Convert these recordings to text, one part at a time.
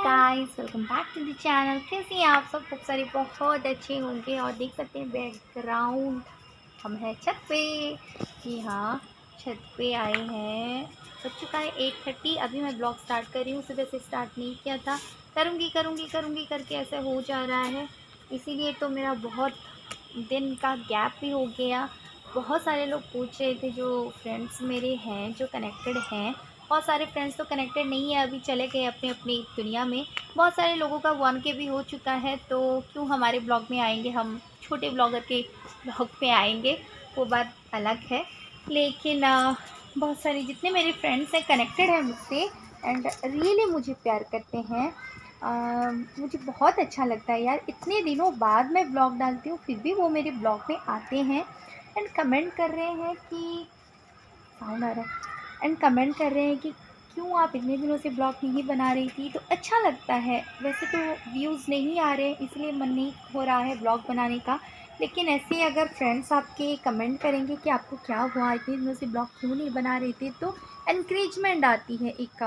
Guys, welcome back to the channel. कैसे हैं आप सब? खूब सारे बहुत अच्छे होंगे। और देख सकते हैं बैकग्राउंड, हम हैं छत पे। जी हाँ, छत पे आए हैं। हो चुका है 8:30। अभी मैं ब्लॉग स्टार्ट कर रही हूँ। सुबह से स्टार्ट नहीं किया था। करूँगी करके ऐसे हो जा रहा है। इसीलिए तो मेरा बहुत दिन का गैप भी हो गया। बहुत सारे लोग पूछ रहे थे, जो फ्रेंड्स मेरे हैं जो कनेक्टेड हैं। बहुत सारे फ्रेंड्स तो कनेक्टेड नहीं है, अभी चले गए अपनी अपनी दुनिया में। बहुत सारे लोगों का 1K भी हो चुका है, तो क्यों हमारे ब्लॉग में आएंगे, हम छोटे ब्लॉगर के ब्लॉग पे आएंगे, वो बात अलग है। लेकिन बहुत सारे जितने मेरे फ्रेंड्स हैं कनेक्टेड हैं मुझसे एंड रियली मुझे प्यार करते हैं। मुझे बहुत अच्छा लगता है यार, इतने दिनों बाद मैं ब्लॉग डालती हूँ फिर भी वो मेरे ब्लॉग में आते हैं एंड कमेंट कर रहे हैं कि साउंड आ रहा है एंड कमेंट कर रहे हैं कि क्यों आप इतने दिनों से ब्लॉग नहीं बना रही थी। तो अच्छा लगता है। वैसे तो व्यूज़ नहीं आ रहे इसलिए मन नहीं हो रहा है ब्लॉग बनाने का। लेकिन ऐसे अगर फ्रेंड्स आपके कमेंट करेंगे कि आपको क्या हुआ, इतने दिनों से ब्लॉग क्यों नहीं बना रहे थे, तो एनकरेजमेंट आती है, एक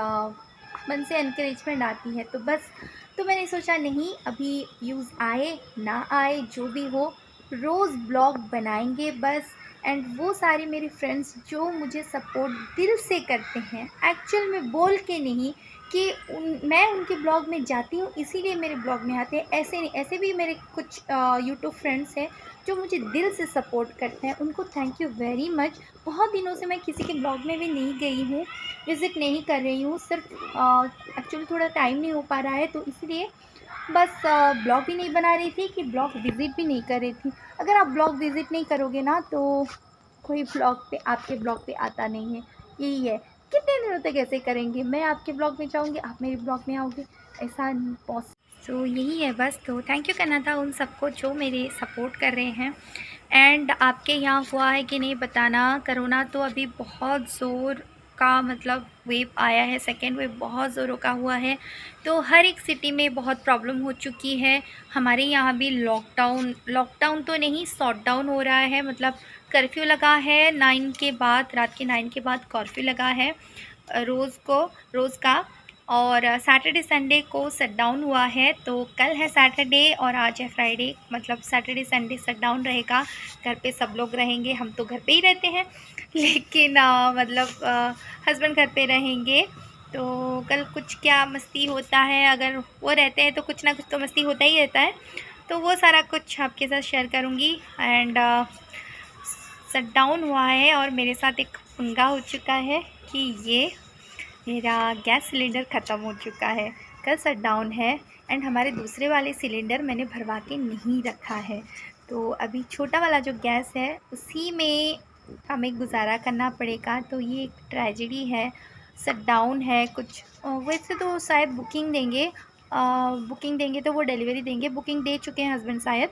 मन से एनकरेजमेंट आती है। तो बस, तो मैंने सोचा नहीं, अभी व्यूज़ आए ना आए जो भी हो, रोज़ ब्लॉग बनाएंगे बस। एंड वो सारे मेरे फ्रेंड्स जो मुझे सपोर्ट दिल से करते हैं, एक्चुअल में बोल के नहीं कि मैं उनके ब्लॉग में जाती हूँ इसीलिए मेरे ब्लॉग में आते हैं, ऐसे नहीं। ऐसे भी मेरे कुछ यूट्यूब फ्रेंड्स हैं जो मुझे दिल से सपोर्ट करते हैं, उनको थैंक यू वेरी मच। बहुत दिनों से मैं किसी के ब्लॉग में भी नहीं गई हूँ, विज़िट नहीं कर रही हूँ, सिर्फ एक्चुअली थोड़ा टाइम नहीं हो पा रहा है, तो इसलिए बस ब्लॉग भी नहीं बना रही थी कि ब्लॉग विज़िट भी नहीं कर रही थी। अगर आप ब्लॉग विज़िट नहीं करोगे ना, तो कोई ब्लॉग पे आपके ब्लॉग पे आता नहीं है। यही है, कितने दिनों तक ऐसे करेंगे? मैं आपके ब्लॉग में जाऊँगी, आप मेरे ब्लॉग में आओगे, ऐसा पॉस सो यही है बस। तो थैंक यू करना था उन सबको जो मेरे सपोर्ट कर रहे हैं। एंड आपके यहाँ हुआ है कि नहीं बताना। कोरोना तो अभी बहुत ज़ोर का, मतलब वेव आया है, सेकेंड वेव बहुत ज़ोरों का हुआ है। तो हर एक सिटी में बहुत प्रॉब्लम हो चुकी है। हमारे यहाँ भी लॉकडाउन तो नहीं, शॉट डाउन हो रहा है, मतलब कर्फ्यू लगा है 9 के बाद, रात के 9 के बाद कर्फ्यू लगा है रोज़ का। और सैटरडे संडे को शट डाउन हुआ है। तो कल है सैटरडे और आज है फ्राइडे, मतलब सैटरडे संडे शट डाउन रहेगा। घर पे सब लोग रहेंगे, हम तो घर पे ही रहते हैं लेकिन मतलब हस्बैंड घर पे रहेंगे। तो कल कुछ क्या मस्ती होता है, अगर वो रहते हैं तो कुछ ना कुछ तो मस्ती होता ही रहता है। तो वो सारा कुछ आपके साथ शेयर करूँगी। एंड शट डाउन हुआ है और मेरे साथ एक पंगा हो चुका है कि ये मेरा गैस सिलेंडर ख़त्म हो चुका है। कल शट डाउन है एंड हमारे दूसरे वाले सिलेंडर मैंने भरवा के नहीं रखा है। तो अभी छोटा वाला जो गैस है उसी में हमें गुजारा करना पड़ेगा। तो ये एक ट्रेजेडी है, शट डाउन है। कुछ वैसे तो शायद बुकिंग देंगे तो वो डिलीवरी देंगे। बुकिंग दे चुके हैं हस्बैंड शायद,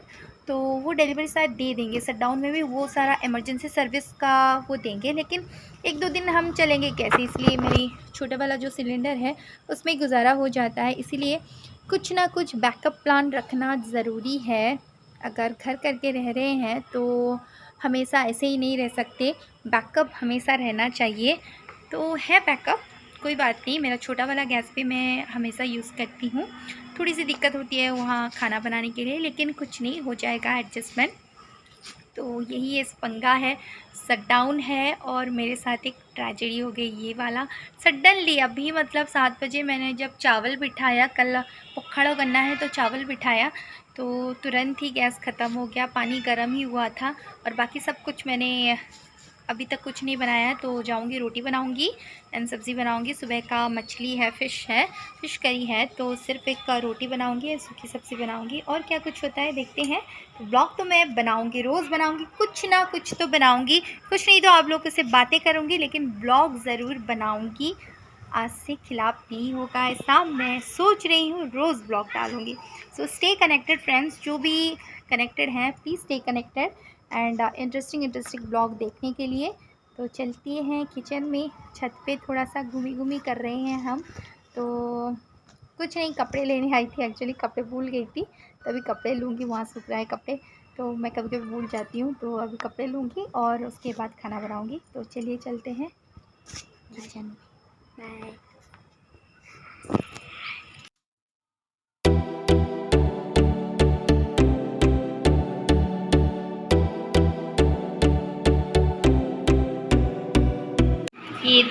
तो वो डिलीवरी शायद दे देंगे। शट डाउन में भी वो सारा इमरजेंसी सर्विस का वो देंगे, लेकिन 1-2 दिन हम चलेंगे कैसे, इसलिए मेरी छोटा वाला जो सिलेंडर है उसमें गुजारा हो जाता है। इसीलिए कुछ ना कुछ बैकअप प्लान रखना ज़रूरी है। अगर घर करके रह रहे हैं तो हमेशा ऐसे ही नहीं रह सकते, बैकअप हमेशा रहना चाहिए। तो है बैकअप, कोई बात नहीं। मेरा छोटा वाला गैस पे मैं हमेशा यूज़ करती हूँ। थोड़ी सी दिक्कत होती है वहाँ खाना बनाने के लिए, लेकिन कुछ नहीं, हो जाएगा एडजस्टमेंट। तो यही इस पंगा है, शट डाउन है और मेरे साथ एक ट्रेजेडी हो गई ये वाला। सडनली अभी मतलब 7 बजे मैंने जब चावल बिठाया, कल पखड़ा करना है तो चावल बिठाया, तो तुरंत ही गैस ख़त्म हो गया। पानी गर्म ही हुआ था और बाकी सब कुछ मैंने अभी तक कुछ नहीं बनाया। तो जाऊंगी रोटी बनाऊंगी एंड सब्ज़ी बनाऊंगी। सुबह का मछली है, फ़िश करी है, तो सिर्फ एक रोटी बनाऊंगी, सूखी सब्ज़ी बनाऊंगी, और क्या कुछ होता है देखते हैं। तो ब्लॉग तो मैं बनाऊंगी, रोज़ बनाऊंगी, कुछ ना कुछ तो बनाऊंगी। कुछ नहीं तो आप लोगों से बातें करूंगी, लेकिन ब्लॉग ज़रूर बनाऊंगी। आज से खिलाफ नहीं होगा ऐसा मैं सोच रही हूँ, रोज़ ब्लॉग डालूंगी। सो स्टे कनेक्टेड फ्रेंड्स, जो भी कनेक्टेड हैं please stay connected and interesting blog देखने के लिए। तो चलती हैं किचन में, छत पे थोड़ा सा घूमी कर रहे हैं हम। तो कुछ नहीं, कपड़े लेने आई थी, एक्चुअली कपड़े भूल गई थी, तभी कपड़े लूँगी। वहाँ सूख रहा है कपड़े, तो मैं कभी कभी भूल जाती हूँ, तो अभी कपड़े लूँगी और उसके बाद खाना बनाऊँगी। तो चलिए चलते हैं किचन। बाय।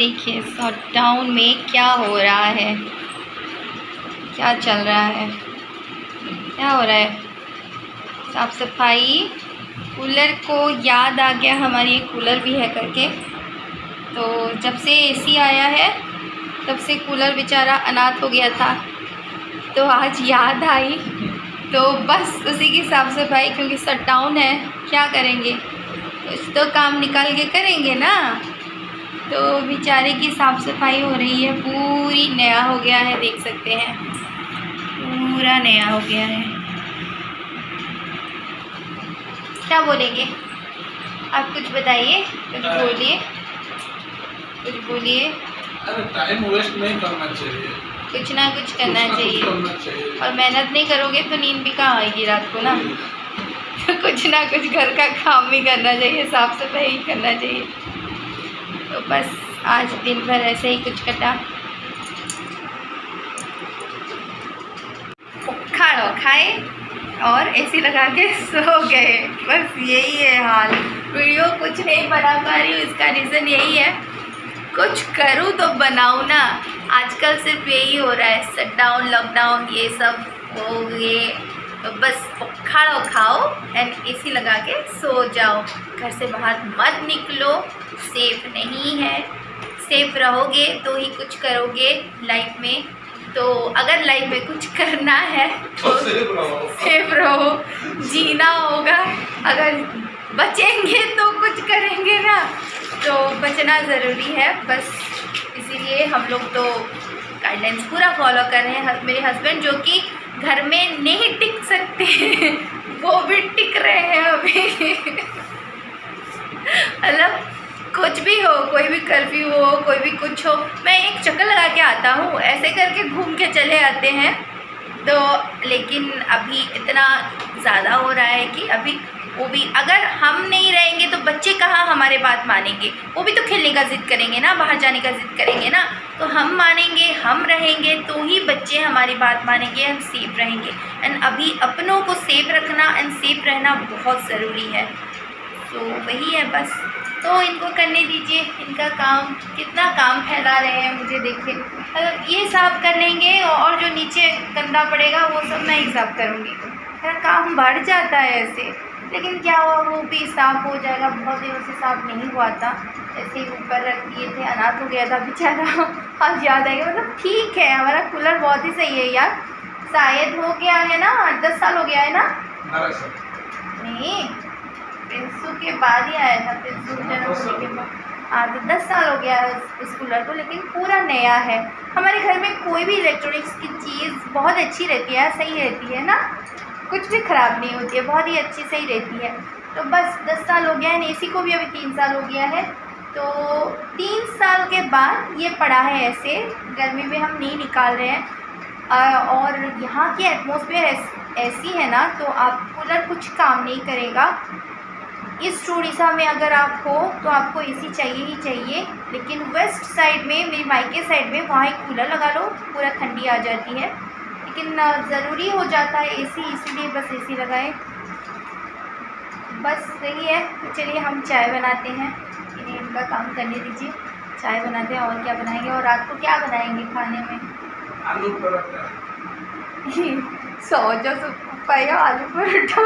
देखिए शटडाउन में क्या हो रहा है, क्या चल रहा है, क्या हो रहा है। साफ सफाई, कूलर को याद आ गया हमारी कूलर भी है करके, तो जब से एसी आया है तब से कूलर बेचारा अनाथ हो गया था, तो आज याद आई तो बस उसी की साफ़ सफाई, क्योंकि शटडाउन है क्या करेंगे, कुछ तो काम निकाल के करेंगे ना। तो बेचारे की साफ़ सफाई हो रही है, पूरी नया हो गया है, देख सकते हैं पूरा नया हो गया है। क्या बोलेंगे आप, कुछ बताइए, कुछ बोलिए, कुछ बोलिए। अरे टाइम वेस्ट नहीं करना चाहिए, कुछ ना कुछ करना चाहिए। और मेहनत नहीं करोगे तो नींद भी कहाँ आएगी रात को ना। तो कुछ ना कुछ घर का काम भी करना चाहिए, साफ सफाई करना चाहिए। तो बस आज दिन भर ऐसे ही कुछ कटा, खाना खाए और एसी लगा के सो गए, बस यही है हाल। वीडियो कुछ नहीं बना पा रही हूँ, इसका रीज़न यही है, कुछ करूँ तो बनाऊँ ना। आजकल सिर्फ यही हो रहा है, शटडाउन लॉकडाउन ये सब हो गए, तो बस खाओ खाओ एंड एसी लगा के सो जाओ, घर से बाहर मत निकलो, सेफ नहीं है। सेफ रहोगे तो ही कुछ करोगे लाइफ में, तो अगर लाइफ में कुछ करना है तो सेफ रहो, जीना होगा। अगर बचेंगे तो कुछ करेंगे ना, तो बचना ज़रूरी है। बस इसीलिए हम लोग तो गाइडलाइंस पूरा फॉलो कर रहे हैं। मेरे हस्बैंड जो कि घर में नहीं टिक सकते वो भी टिक रहे हैं अभी मतलब कुछ भी हो, कोई भी कर्फ्यू हो, कोई भी कुछ हो, मैं एक चक्कर लगा के आता हूँ, ऐसे करके घूम के चले आते हैं। तो लेकिन अभी इतना ज़्यादा हो रहा है कि अभी वो भी, अगर हम नहीं रहेंगे तो बच्चे कहाँ हमारे बात मानेंगे, वो भी तो खेलने का ज़िद करेंगे ना, बाहर जाने का ज़िद करेंगे ना। तो हम मानेंगे, हम रहेंगे तो ही बच्चे हमारी बात मानेंगे, हम सेफ रहेंगे। एंड अभी अपनों को सेफ रखना एंड सेफ रहना बहुत ज़रूरी है। तो वही है बस, तो इनको करने दीजिए, इनका काम, कितना काम फैला रहे हैं मुझे देखिए। मतलब ये साफ़ कर लेंगे और जो नीचे गंदा पड़ेगा वो सब मैं ही साफ़ करूँगी, मेरा काम बढ़ जाता है ऐसे। लेकिन क्या हुआ, वो भी साफ़ हो जाएगा, बहुत दिनों से साफ़ नहीं हुआ था, ऐसे ही ऊपर रख दिए थे, अनाथ हो गया था बेचारा आज याद आएगा। मतलब ठीक है, हमारा कूलर बहुत ही सही है यार, शायद हो गया है ना 10 साल हो गया है ना। नहीं, प्रिंसू के बाद ही आया था, प्रिंसू जन्म के बाद। हाँ, तो 10 साल हो गया है उस कूलर को, लेकिन पूरा नया है। हमारे घर में कोई भी इलेक्ट्रॉनिक्स की चीज़ बहुत अच्छी रहती है, सही रहती है ना, कुछ भी ख़राब नहीं होती है, बहुत ही अच्छी सही रहती है। तो बस 10 साल हो गया है, एसी को भी अभी 3 साल हो गया है। तो 3 साल के बाद ये पड़ा है ऐसे, गर्मी में हम नहीं निकाल रहे हैं। और यहाँ की एटमॉस्फेयर ऐसी है ना, तो आप कूलर कुछ काम नहीं करेगा। इस उड़ीसा में अगर आप हो तो आपको एसी चाहिए ही चाहिए, लेकिन वेस्ट साइड में, मेरी मायके साइड में, वहाँ एक कूलर लगा लो, पूरा ठंडी आ जाती है। लेकिन ज़रूरी हो जाता है एसी, इसीलिए बस एसी लगाए, बस वही है। तो चलिए हम चाय बनाते हैं, इन्हें इनका काम करने दीजिए, चाय बनाते हैं। और क्या बनाएंगे, और रात को क्या बनाएंगे खाने में? आलू पराठा सौ जो पाया आलू पराठा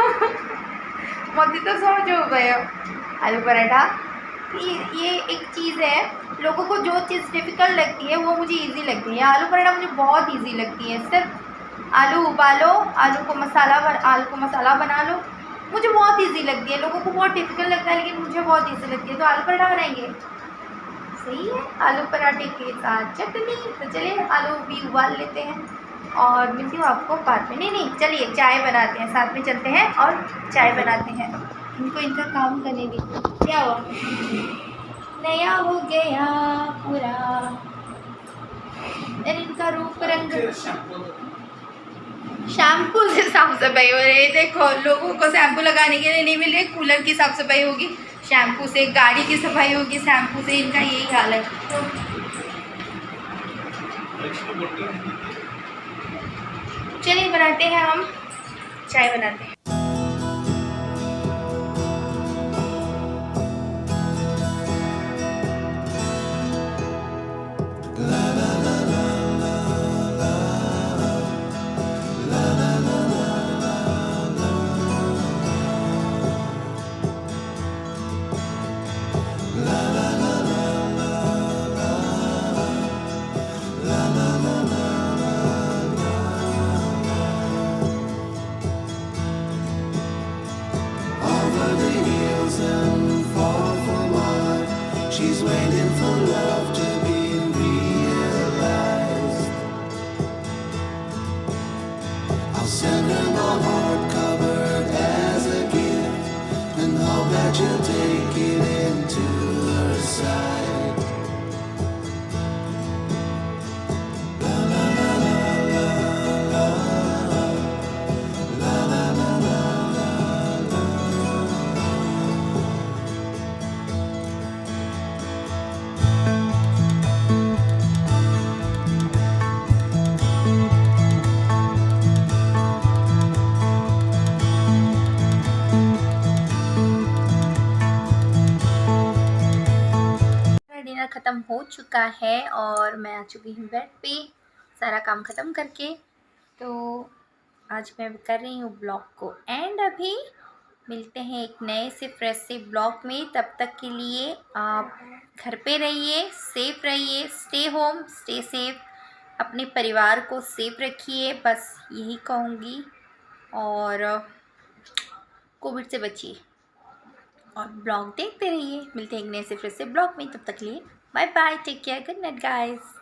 मोदी तो सौ जो गया आलू पराठा। ये एक चीज़ है, लोगों को जो चीज़ डिफ़िकल्ट लगती है वो मुझे इजी लगती है। आलू पराठा मुझे बहुत इजी लगती है। सिर्फ आलू उबालो, आलू को मसाला बना लो, मुझे बहुत इजी लगती है। लोगों को बहुत डिफ़िकल्ट लगता है, लेकिन मुझे बहुत इजी लगती है। तो आलू पराठा बनाएंगे, सही है, आलू पराठे के साथ चटनी। तो चलिए आलू भी उबाल लेते हैं और मिलती हूँ आपको बाद में। नहीं, चलिए चाय बनाते हैं, साथ में चलते हैं और चाय बनाते हैं। इनको इनका काम करने दीजिए। क्या हुआ, नया हो गया पूरा, इनका रूप रंग। शैम्पू से साफ सफाई हो रही है, देखो लोगों को शैम्पू लगाने के लिए नहीं मिल रही, कूलर की साफ सफाई होगी शैम्पू से, गाड़ी की सफाई होगी शैम्पू से, इनका यही हाल है। तो चलिए बनाते हैं, हम चाय बनाते हैं। ख़त्म हो चुका है और मैं आ चुकी हूँ बेड पे सारा काम ख़त्म करके। तो आज मैं कर रही हूँ ब्लॉग को एंड अभी मिलते हैं एक नए से फ्रेश से ब्लॉग में। तब तक के लिए आप घर पे रहिए, सेफ रहिए, स्टे होम स्टे सेफ, अपने परिवार को सेफ रखिए, बस यही कहूँगी। और कोविड से बचिए और ब्लॉग देखते रहिए। मिलते हैं एक नए से फ्रेश से ब्लॉग में, तब तक के लिए bye bye, take care, good night guys.